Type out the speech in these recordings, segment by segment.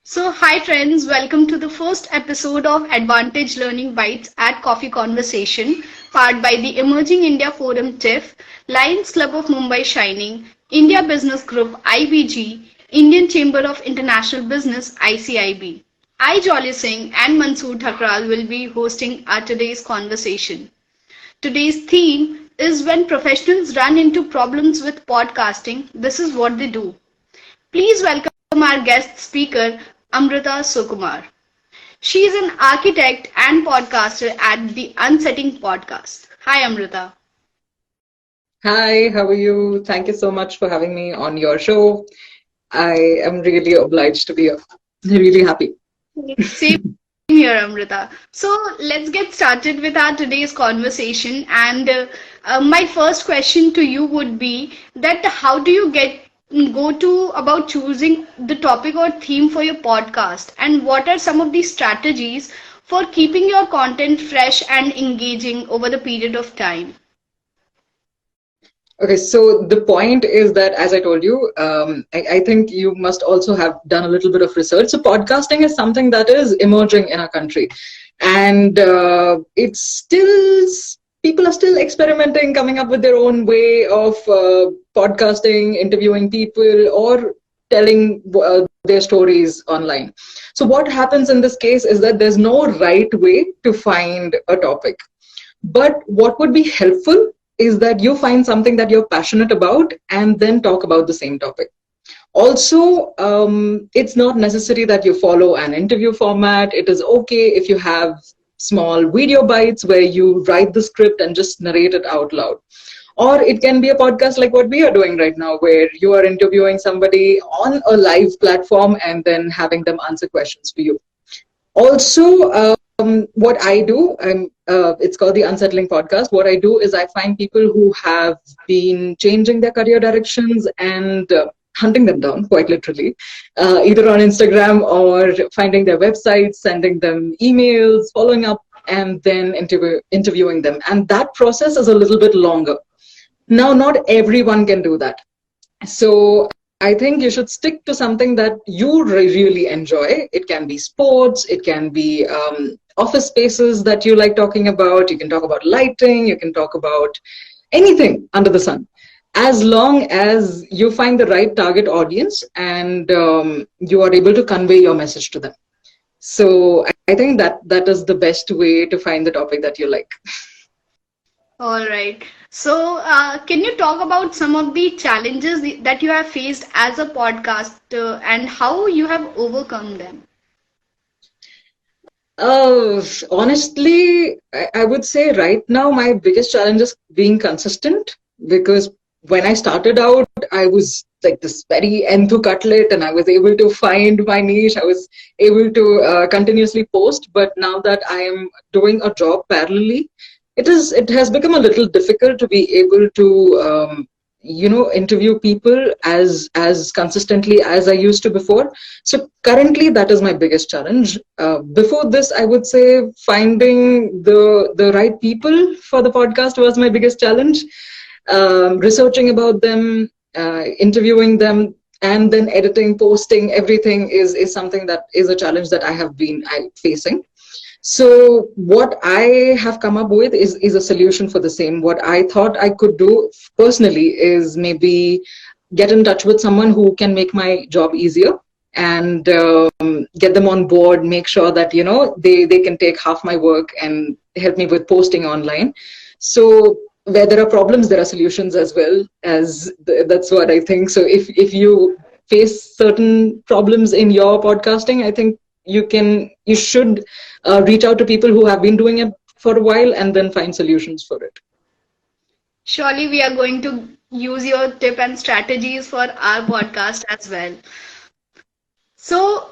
Hi friends, welcome to the first episode of Advantage Learning Bytes at Coffee Conversation, powered by the Emerging India Forum TIFF, Lions Club of Mumbai Shining, India Business Group IBG, Indian Chamber of International Business ICIB. I, Jolly Singh and Mansoor Thakral will be hosting our today's conversation. Today's theme is when professionals run into problems with podcasting, this is what they do. Please welcome our guest speaker, Amrita Sukumar. She is an architect and podcaster at the UNSETTLING Podcast. Hi, Amrita. Hi, how are you? Thank you so much for having me on your show. I am really obliged to be here. Really happy. Same here, Amrita. Let's get started with our today's conversation. And my first question to you would be that how do you go to about choosing the topic or theme for your podcast, and what are some of the strategies for keeping your content fresh and engaging over the period of time? Okay, so the point is that, as I told you, I think you must also have done a little bit of research. So podcasting is something that is emerging in our country, and it's still people are still experimenting, coming up with their own way of podcasting, interviewing people, or telling their stories online. So what happens in this case is that there's no right way to find a topic. But what would be helpful is that you find something that you're passionate about and then talk about the same topic. Also, it's not necessary that you follow an interview format. It is okay if you have small video bites where you write the script and just narrate it out loud. Or it can be a podcast like what we are doing right now, where you are interviewing somebody on a live platform and then having them answer questions for you. Also, what I do, it's called the Unsettling Podcast. What I do is I find people who have been changing their career directions and hunting them down, quite literally, either on Instagram or finding their websites, sending them emails, following up, and then interviewing them. And that process is a little bit longer. Now, not everyone can do that. So I think you should stick to something that you really enjoy. It can be sports, it can be office spaces that you like talking about. You can talk about lighting, you can talk about anything under the sun, as long as you find the right target audience and you are able to convey your message to them. So I think that is the best way to find the topic that you like. All right. Can you talk about some of the challenges that you have faced as a podcaster and how you have overcome them? Honestly, I would say right now my biggest challenge is being consistent, because when I started out, I was like this very enthu cutlet and I was able to find my niche. I was able to continuously post. But now that I am doing a job parallelly, it has become a little difficult to be able to interview people as consistently as I used to before. So currently that is my biggest challenge. Before this, I would say finding the right people for the podcast was my biggest challenge. Researching about them, interviewing them, and then editing, posting, everything is something that is a challenge that I have been facing. So what I have come up with is a solution for the same. What I thought I could do personally is maybe get in touch with someone who can make my job easier and get them on board, make sure that, they can take half my work and help me with posting online. So where there are problems, there are solutions as well. That's what I think. So if you face certain problems in your podcasting, I think you should reach out to people who have been doing it for a while and then find solutions for it. Surely we are going to use your tip and strategies for our podcast as well. So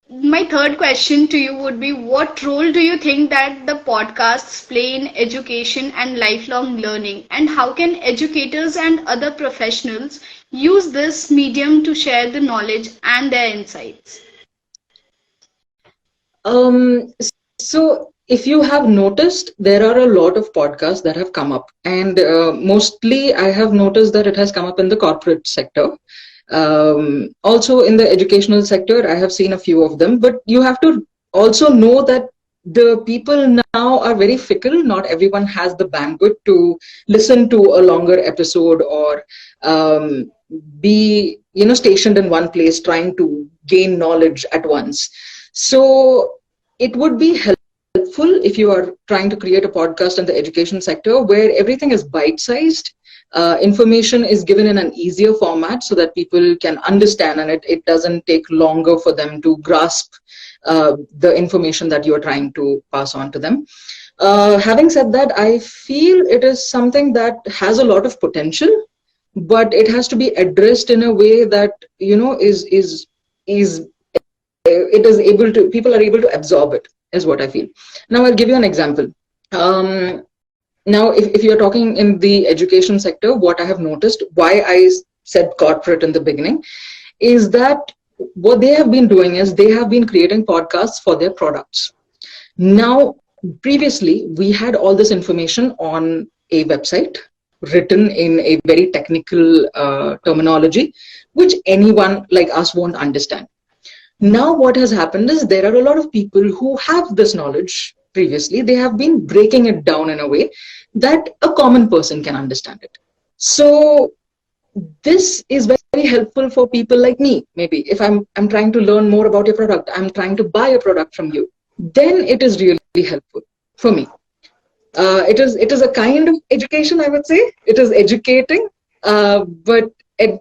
my third question to you would be, what role do you think that the podcasts play in education and lifelong learning, and how can educators and other professionals use this medium to share the knowledge and their insights? So if you have noticed, there are a lot of podcasts that have come up, and mostly I have noticed that it has come up in the corporate sector. Also in the educational sector, I have seen a few of them, but you have to also know that the people now are very fickle. Not everyone has the bandwidth to listen to a longer episode or be, stationed in one place trying to gain knowledge at once. So it would be helpful if you are trying to create a podcast in the education sector where everything is bite-sized. Information is given in an easier format so that people can understand, and it doesn't take longer for them to grasp the information that you're trying to pass on to them. Having said that, I feel it is something that has a lot of potential, but it has to be addressed in a way that is it is able to, people are able to absorb it, is what I feel. Now I'll give you an example. Now, if you're talking in the education sector, what I have noticed, why I said corporate in the beginning, is that what they have been doing is they have been creating podcasts for their products. Now, previously, we had all this information on a website written in a very technical terminology, which anyone like us won't understand. Now, what has happened is there are a lot of people who have this knowledge previously. They have been breaking it down in a way that a common person can understand it. So this is very helpful for people like me. Maybe if I'm trying to learn more about your product, I'm trying to buy a product from you, then it is really helpful for me. It is a kind of education, I would say. It is educating, but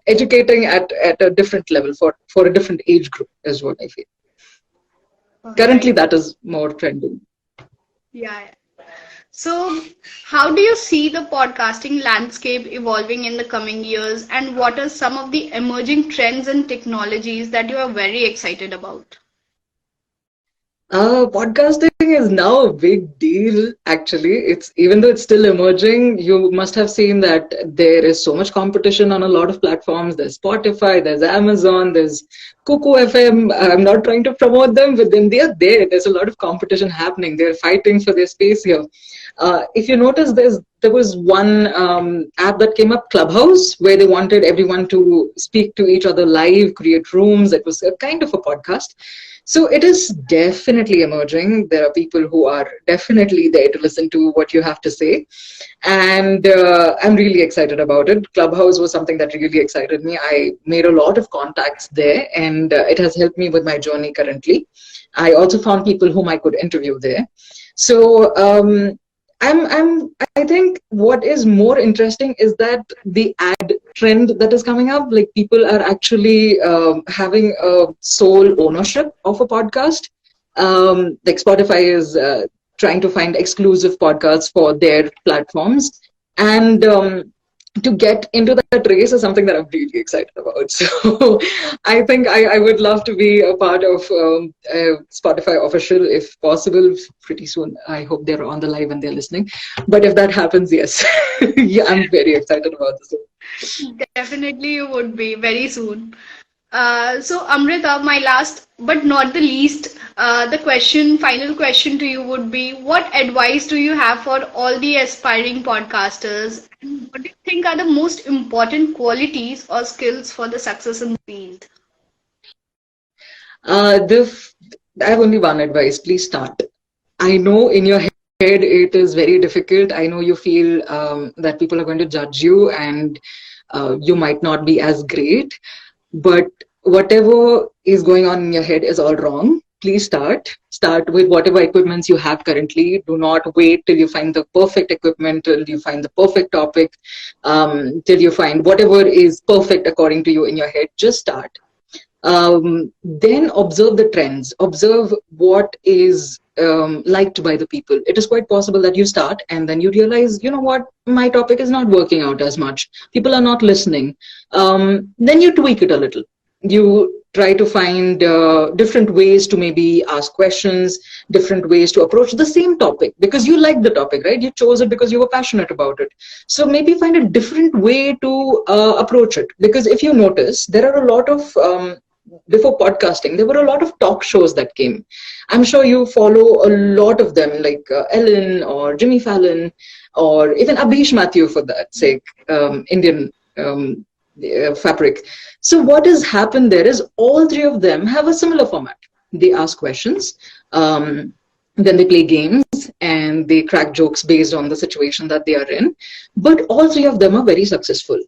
educating at a different level for a different age group is what I feel. Currently, that is more trending. Yeah. So, how do you see the podcasting landscape evolving in the coming years, and what are some of the emerging trends and technologies that you are very excited about? Podcasting is now a big deal, actually. It's, even though it's still emerging, you must have seen that there is so much competition on a lot of platforms. There's Spotify, there's Amazon, there's Cuckoo FM. I'm not trying to promote them, but then they are there. There's a lot of competition happening. They're fighting for their space here. If you notice, there was one app that came up, Clubhouse, where they wanted everyone to speak to each other live, create rooms. It was a kind of a podcast. So it is definitely emerging. There are people who are definitely there to listen to what you have to say. And I'm really excited about it. Clubhouse was something that really excited me. I made a lot of contacts there, and it has helped me with my journey currently. I also found people whom I could interview there. So I think what is more interesting is that the ad trend that is coming up, like people are actually having a sole ownership of a podcast. Like Spotify is trying to find exclusive podcasts for their platforms. And to get into that race is something that I'm really excited about. So I think I would love to be a part of Spotify official if possible pretty soon. I hope they're on the live and they're listening. But if that happens, yes, yeah, I'm very excited about this. Definitely, you would be very soon. So Amrita, my last but not the least, final question to you would be, what advice do you have for all the aspiring podcasters? And what do you think are the most important qualities or skills for the success in the field? I have only one advice. Please start. I know in your head it is very difficult. I know you feel that people are going to judge you and you might not be as great. But whatever is going on in your head is all wrong. Please start. Start with whatever equipments you have currently. Do not wait till you find the perfect equipment, till you find the perfect topic, till you find whatever is perfect according to you in your head. Just start. Then observe the trends. Observe what is liked by the people. It is quite possible that you start and then you realize, you know what, my topic is not working out as much. People are not listening. Then you tweak it a little. You try to find different ways to maybe ask questions, different ways to approach the same topic because you like the topic, right? You chose it because you were passionate about it. So maybe find a different way to approach it. Because if you notice, there are a lot of before podcasting, there were a lot of talk shows that came. I'm sure you follow a lot of them, like Ellen or Jimmy Fallon, or even Abish Mathew, for that sake, Indian fabric. So what has happened there is all three of them have a similar format. They ask questions, then they play games, and they crack jokes based on the situation that they are in. But all three of them are very successful.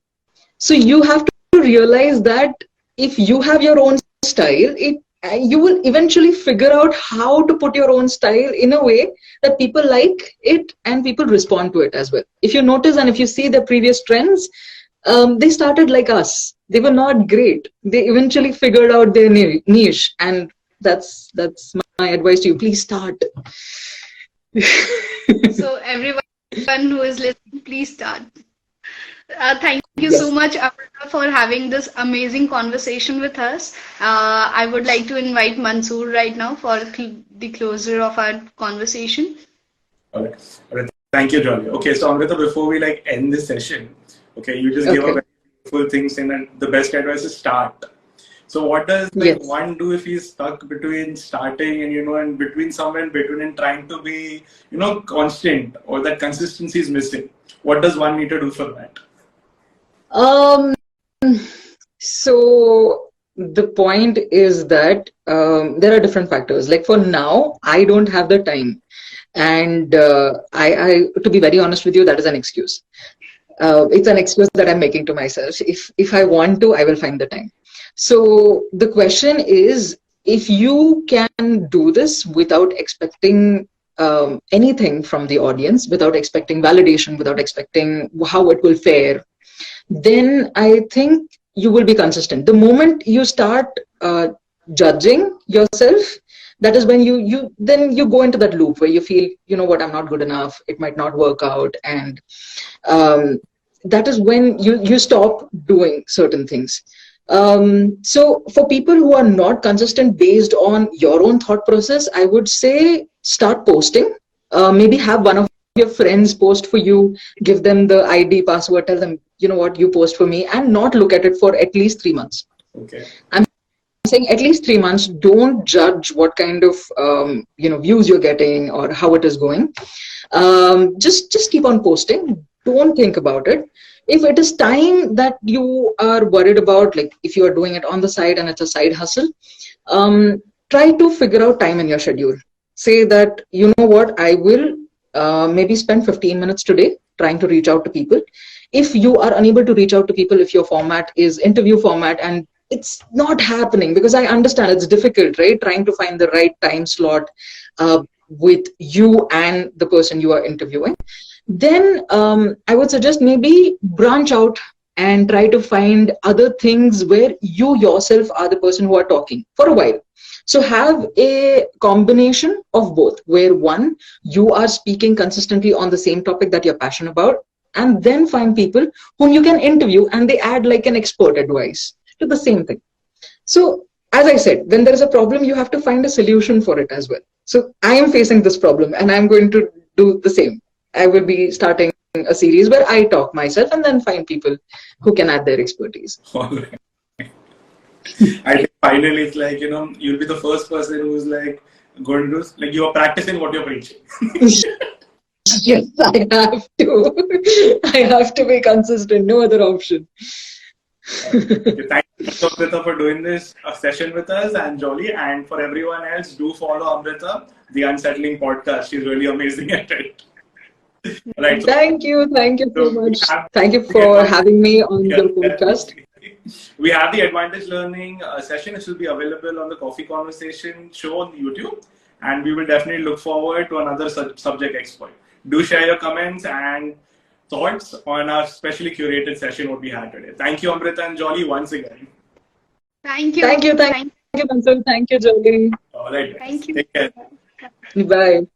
So you have to realize that if you have your own style, you will eventually figure out how to put your own style in a way that people like it and people respond to it as well. If you notice and if you see the previous trends, they started like us. They were not great. They eventually figured out their niche, and that's my advice to you. Please start. So everyone who is listening, please start. Thank you Yes. so much, Amrita, for having this amazing conversation with us. I would like to invite Mansoor right now for the closure of our conversation. All right. All right. Thank you, Jolly. Okay, so Amrita, before we end this session, okay, you just gave a Okay. very beautiful thing saying that the best advice is start. So what does Yes. one do if he's stuck between starting and and between somewhere in between and trying to be constant, or that consistency is missing? What does one need to do for that? Um, so the point is that there are different factors. Like for now, I don't have the time, and I to be very honest with you, that is an excuse. It's an excuse that I'm making to myself. If I want to, I will find the time. So the question is, if you can do this without expecting anything from the audience, without expecting validation, without expecting how it will fare, then I think you will be consistent. The moment you start judging yourself, that is when you go into that loop where you feel, what, I'm not good enough, it might not work out, and that is when you stop doing certain things. So for people who are not consistent based on your own thought process, I would say start posting. Maybe have one of your friends post for you, give them the ID, password, tell them, what, you post for me, and not look at it for at least 3 months. Okay. I'm saying at least 3 months. Don't judge what kind of views you're getting or how it is going. Just keep on posting. Don't think about it. If it is time that you are worried about, like if you are doing it on the side and it's a side hustle, try to figure out time in your schedule. Say that, you know what, I will maybe spend 15 minutes today trying to reach out to people. If you are unable to reach out to people, if your format is interview format and it's not happening, because I understand it's difficult, right? Trying to find the right time slot with you and the person you are interviewing. Then I would suggest maybe branch out and try to find other things where you yourself are the person who are talking for a while. So have a combination of both, where one, you are speaking consistently on the same topic that you're passionate about, and then find people whom you can interview and they add like an expert advice to the same thing. So as I said, when there is a problem, you have to find a solution for it as well. So I am facing this problem and I'm going to do the same. I will be starting a series where I talk myself and then find people who can add their expertise. All right. I think finally it's you'll be the first person who's going to do, you are practicing what you're preaching. Yes, I have to. I have to be consistent. No other option. Okay, thank you, Amrita, for doing this session with us, and Jolly, and for everyone else, do follow Amrita, the Unsettling Podcast. She's really amazing at it. Right. Thank you so So much. Thank you for having me on your podcast. We have the Advantage Learning session, which will be available on the Coffee Conversation show on YouTube, and we will definitely look forward to another subject exploit. Do share your comments and thoughts on our specially curated session what we had today. Thank you, Amrita and Jolly, once again. Thank you. Thank you, Mansoor. Thank you, Jolie. All right. Thank you. Take care. Bye.